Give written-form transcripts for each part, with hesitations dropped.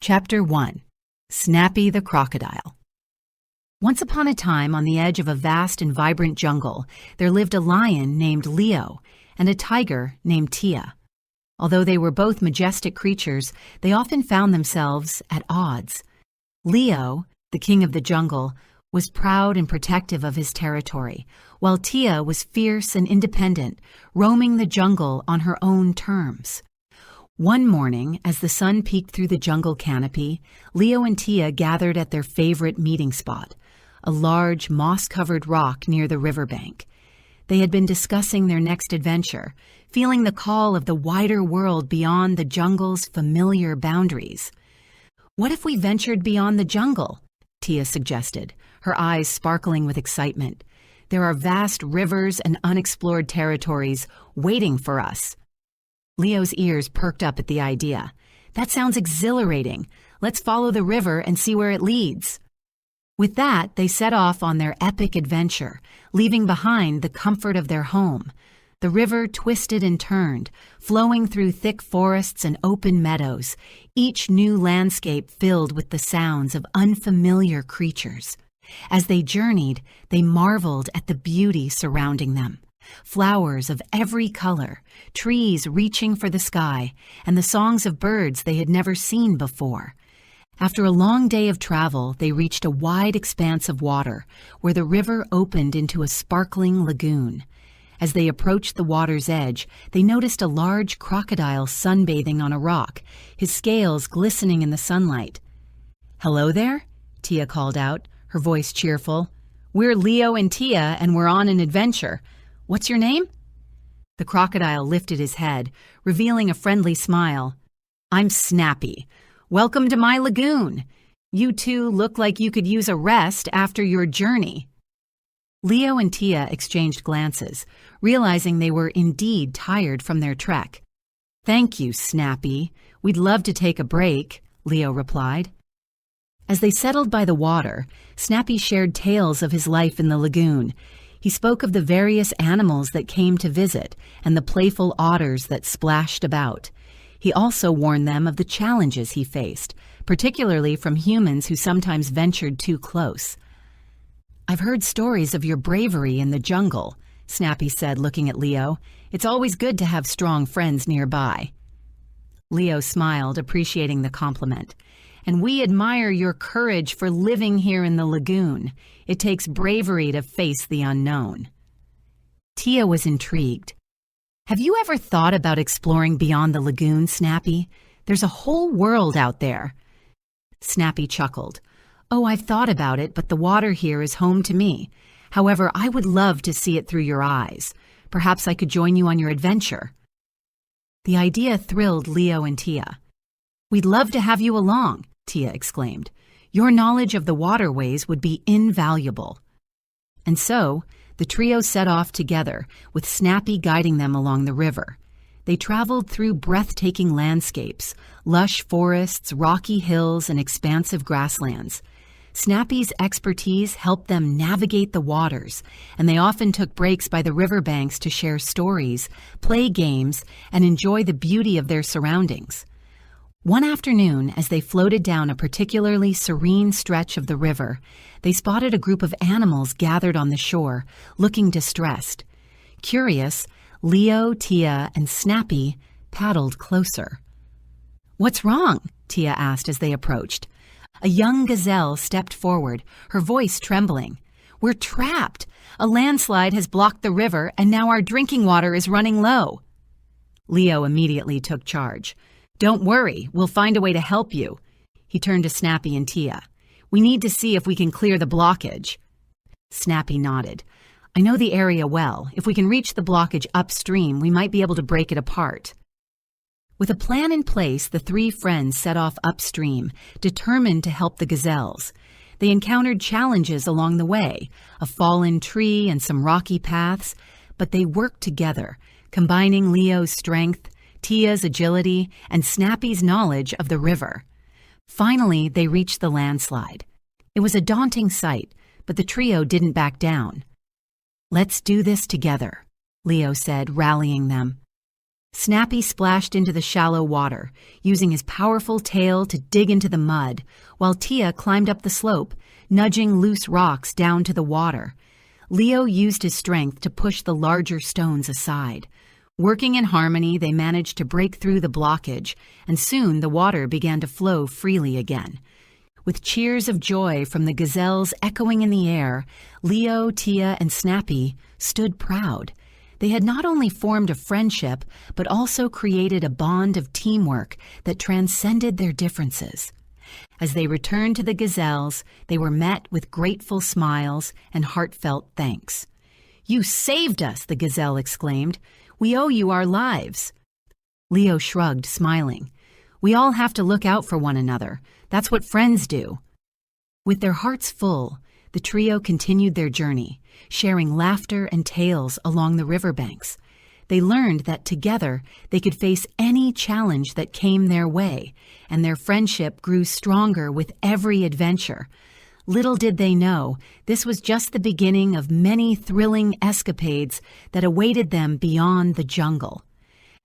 Chapter 1. Snappy the Crocodile. Once upon a time, on the edge of a vast and vibrant jungle, there lived a lion named Leo and a tiger named Tia. Although they were both majestic creatures, they often found themselves at odds. Leo, the king of the jungle, was proud and protective of his territory, while Tia was fierce and independent, roaming the jungle on her own terms. One morning, as the sun peeked through the jungle canopy, Leo and Tia gathered at their favorite meeting spot, a large, moss-covered rock near the riverbank. They had been discussing their next adventure, feeling the call of the wider world beyond the jungle's familiar boundaries. "What if we ventured beyond the jungle?" Tia suggested, her eyes sparkling with excitement. "There are vast rivers and unexplored territories waiting for us." Leo's ears perked up at the idea. "That sounds exhilarating. Let's follow the river and see where it leads." With that, they set off on their epic adventure, leaving behind the comfort of their home. The river twisted and turned, flowing through thick forests and open meadows, each new landscape filled with the sounds of unfamiliar creatures. As they journeyed, they marveled at the beauty surrounding them. Flowers of every color, trees reaching for the sky, and the songs of birds they had never seen before. After a long day of travel, they reached a wide expanse of water, where the river opened into a sparkling lagoon. As they approached the water's edge, they noticed a large crocodile sunbathing on a rock, his scales glistening in the sunlight. "Hello there," Tia called out, her voice cheerful. "We're Leo and Tia, and we're on an adventure. What's your name?" The crocodile lifted his head, revealing a friendly smile. "I'm Snappy. Welcome to my lagoon. You two look like you could use a rest after your journey." Leo and Tia exchanged glances, realizing they were indeed tired from their trek. "Thank you, Snappy. We'd love to take a break," Leo replied. As they settled by the water, Snappy shared tales of his life in the lagoon. He spoke of the various animals that came to visit and the playful otters that splashed about. He also warned them of the challenges he faced, particularly from humans who sometimes ventured too close. "I've heard stories of your bravery in the jungle," Snappy said, looking at Leo. "It's always good to have strong friends nearby." Leo smiled, appreciating the compliment. "And we admire your courage for living here in the lagoon. It takes bravery to face the unknown." Tia was intrigued. "Have you ever thought about exploring beyond the lagoon, Snappy? There's a whole world out there." Snappy chuckled. "Oh, I've thought about it, but the water here is home to me. However, I would love to see it through your eyes. Perhaps I could join you on your adventure." The idea thrilled Leo and Tia. "We'd love to have you along," Tia exclaimed. "Your knowledge of the waterways would be invaluable." And so, the trio set off together, with Snappy guiding them along the river. They traveled through breathtaking landscapes, lush forests, rocky hills, and expansive grasslands. Snappy's expertise helped them navigate the waters, and they often took breaks by the riverbanks to share stories, play games, and enjoy the beauty of their surroundings. One afternoon, as they floated down a particularly serene stretch of the river, they spotted a group of animals gathered on the shore, looking distressed. Curious, Leo, Tia, and Snappy paddled closer. "What's wrong?" Tia asked as they approached. A young gazelle stepped forward, her voice trembling. "We're trapped. A landslide has blocked the river, and now our drinking water is running low." Leo immediately took charge. "Don't worry, we'll find a way to help you." He turned to Snappy and Tia. "We need to see if we can clear the blockage." Snappy nodded. "I know the area well. If we can reach the blockage upstream, we might be able to break it apart." With a plan in place, the three friends set off upstream, determined to help the gazelles. They encountered challenges along the way, a fallen tree and some rocky paths, but they worked together, combining Leo's strength, Tia's agility, and Snappy's knowledge of the river. Finally, they reached the landslide. It was a daunting sight, but the trio didn't back down. "Let's do this together," Leo said, rallying them. Snappy splashed into the shallow water, using his powerful tail to dig into the mud, while Tia climbed up the slope, nudging loose rocks down to the water. Leo used his strength to push the larger stones aside. Working in harmony, they managed to break through the blockage, and soon the water began to flow freely again. With cheers of joy from the gazelles echoing in the air, Leo, Tia, and Snappy stood proud. They had not only formed a friendship, but also created a bond of teamwork that transcended their differences. As they returned to the gazelles, they were met with grateful smiles and heartfelt thanks. "You saved us," the gazelle exclaimed. "We owe you our lives." Leo shrugged, smiling. "We all have to look out for one another. That's what friends do." With their hearts full, the trio continued their journey, sharing laughter and tales along the riverbanks. They learned that together they could face any challenge that came their way, and their friendship grew stronger with every adventure. Little did they know, this was just the beginning of many thrilling escapades that awaited them beyond the jungle.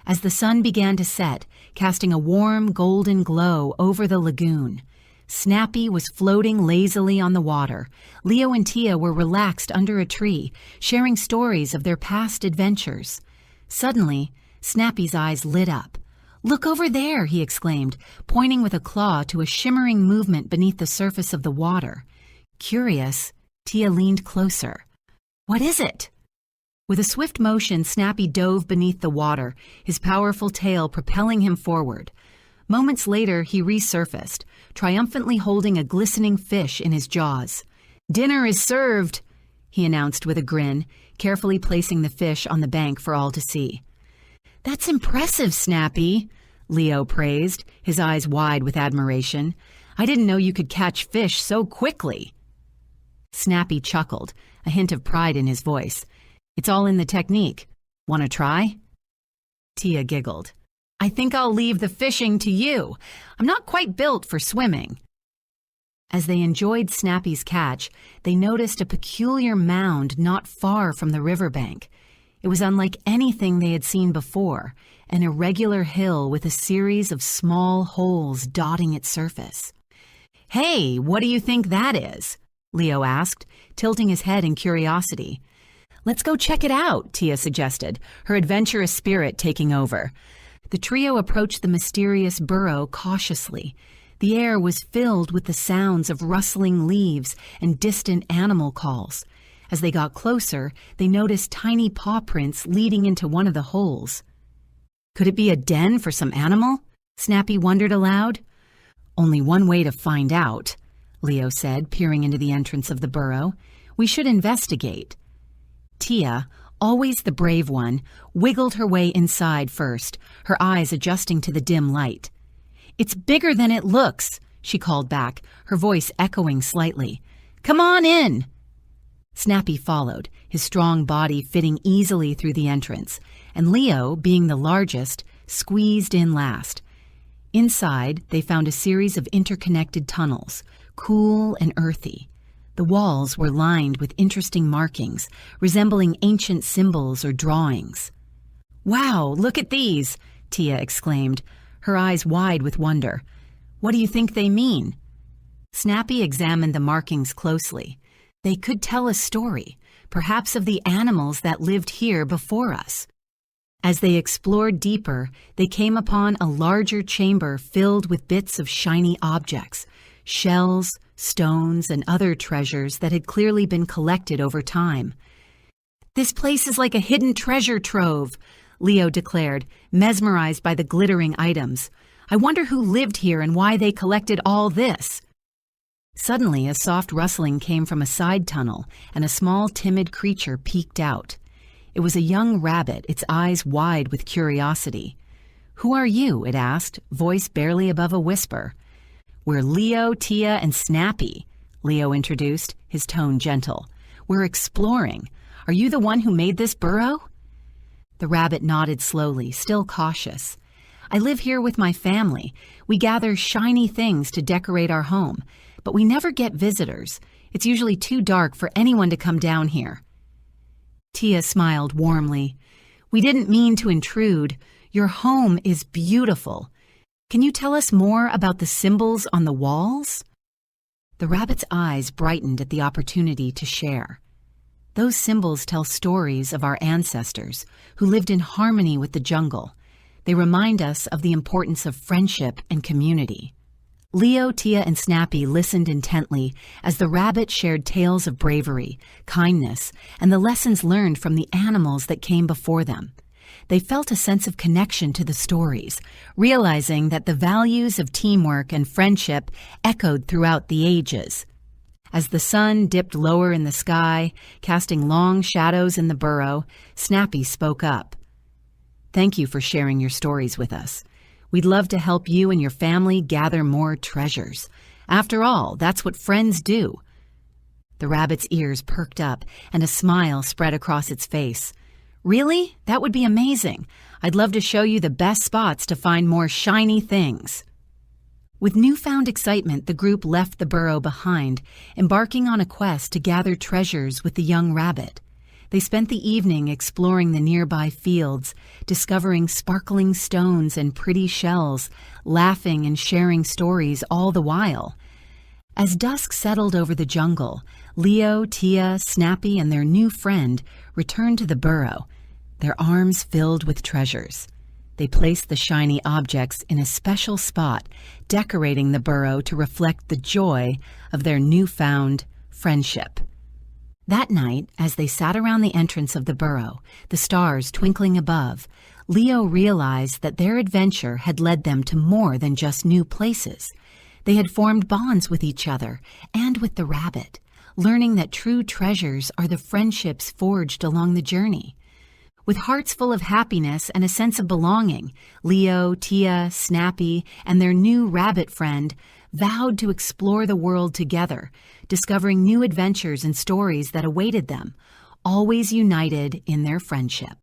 As the sun began to set, casting a warm golden glow over the lagoon, Snappy was floating lazily on the water. Leo and Tia were relaxed under a tree, sharing stories of their past adventures. Suddenly, Snappy's eyes lit up. "Look over there," he exclaimed, pointing with a claw to a shimmering movement beneath the surface of the water. Curious, Tia leaned closer. "What is it?" With a swift motion, Snappy dove beneath the water, his powerful tail propelling him forward. Moments later, he resurfaced, triumphantly holding a glistening fish in his jaws. "Dinner is served," he announced with a grin, carefully placing the fish on the bank for all to see. "That's impressive, Snappy," Leo praised, his eyes wide with admiration. "I didn't know you could catch fish so quickly." Snappy chuckled, a hint of pride in his voice. "It's all in the technique. Want to try?" Tia giggled. "I think I'll leave the fishing to you. I'm not quite built for swimming." As they enjoyed Snappy's catch, they noticed a peculiar mound not far from the riverbank. It was unlike anything they had seen before, an irregular hill with a series of small holes dotting its surface. "Hey, what do you think that is?" Leo asked, tilting his head in curiosity. "Let's go check it out," Tia suggested, her adventurous spirit taking over. The trio approached the mysterious burrow cautiously. The air was filled with the sounds of rustling leaves and distant animal calls. As they got closer, they noticed tiny paw prints leading into one of the holes. Could it be a den for some animal? Snappy wondered aloud. "Only one way to find out," Leo said, peering into the entrance of the burrow. "We should investigate." Tia, always the brave one, wiggled her way inside first, her eyes adjusting to the dim light. "It's bigger than it looks," she called back, her voice echoing slightly. "Come on in." Snappy followed, his strong body fitting easily through the entrance, and Leo, being the largest, squeezed in last. Inside, they found a series of interconnected tunnels, cool and earthy. The walls were lined with interesting markings, resembling ancient symbols or drawings. "Wow, look at these!" Tia exclaimed, her eyes wide with wonder. "What do you think they mean?" Snappy examined the markings closely. They could tell a story, perhaps of the animals that lived here before us. As they explored deeper, they came upon a larger chamber filled with bits of shiny objects, shells, stones, and other treasures that had clearly been collected over time. "This place is like a hidden treasure trove," Leo declared, mesmerized by the glittering items. "I wonder who lived here and why they collected all this." Suddenly, a soft rustling came from a side tunnel, and a small, timid creature peeked out. It was a young rabbit, its eyes wide with curiosity. "Who are you?" it asked, voice barely above a whisper. "We're Leo, Tia, and Snappy," Leo introduced, his tone gentle. "We're exploring. Are you the one who made this burrow?" The rabbit nodded slowly, still cautious. "I live here with my family. We gather shiny things to decorate our home, but we never get visitors. It's usually too dark for anyone to come down here." Tia smiled warmly. "We didn't mean to intrude. Your home is beautiful. Can you tell us more about the symbols on the walls?" The rabbit's eyes brightened at the opportunity to share. "Those symbols tell stories of our ancestors who lived in harmony with the jungle. They remind us of the importance of friendship and community." Leo, Tia, and Snappy listened intently as the rabbit shared tales of bravery, kindness, and the lessons learned from the animals that came before them. They felt a sense of connection to the stories, realizing that the values of teamwork and friendship echoed throughout the ages. As the sun dipped lower in the sky, casting long shadows in the burrow, Snappy spoke up. "Thank you for sharing your stories with us. We'd love to help you and your family gather more treasures. After all, that's what friends do." The rabbit's ears perked up and a smile spread across its face. "Really? That would be amazing. I'd love to show you the best spots to find more shiny things." With newfound excitement, the group left the burrow behind, embarking on a quest to gather treasures with the young rabbit. They spent the evening exploring the nearby fields, discovering sparkling stones and pretty shells, laughing and sharing stories all the while. As dusk settled over the jungle, Leo, Tia, Snappy, and their new friend returned to the burrow, their arms filled with treasures. They placed the shiny objects in a special spot, decorating the burrow to reflect the joy of their newfound friendship. That night, as they sat around the entrance of the burrow, the stars twinkling above, Leo realized that their adventure had led them to more than just new places. They had formed bonds with each other and with the rabbit, learning that true treasures are the friendships forged along the journey. With hearts full of happiness and a sense of belonging, Leo, Tia, Snappy, and their new rabbit friend vowed to explore the world together, discovering new adventures and stories that awaited them, always united in their friendship.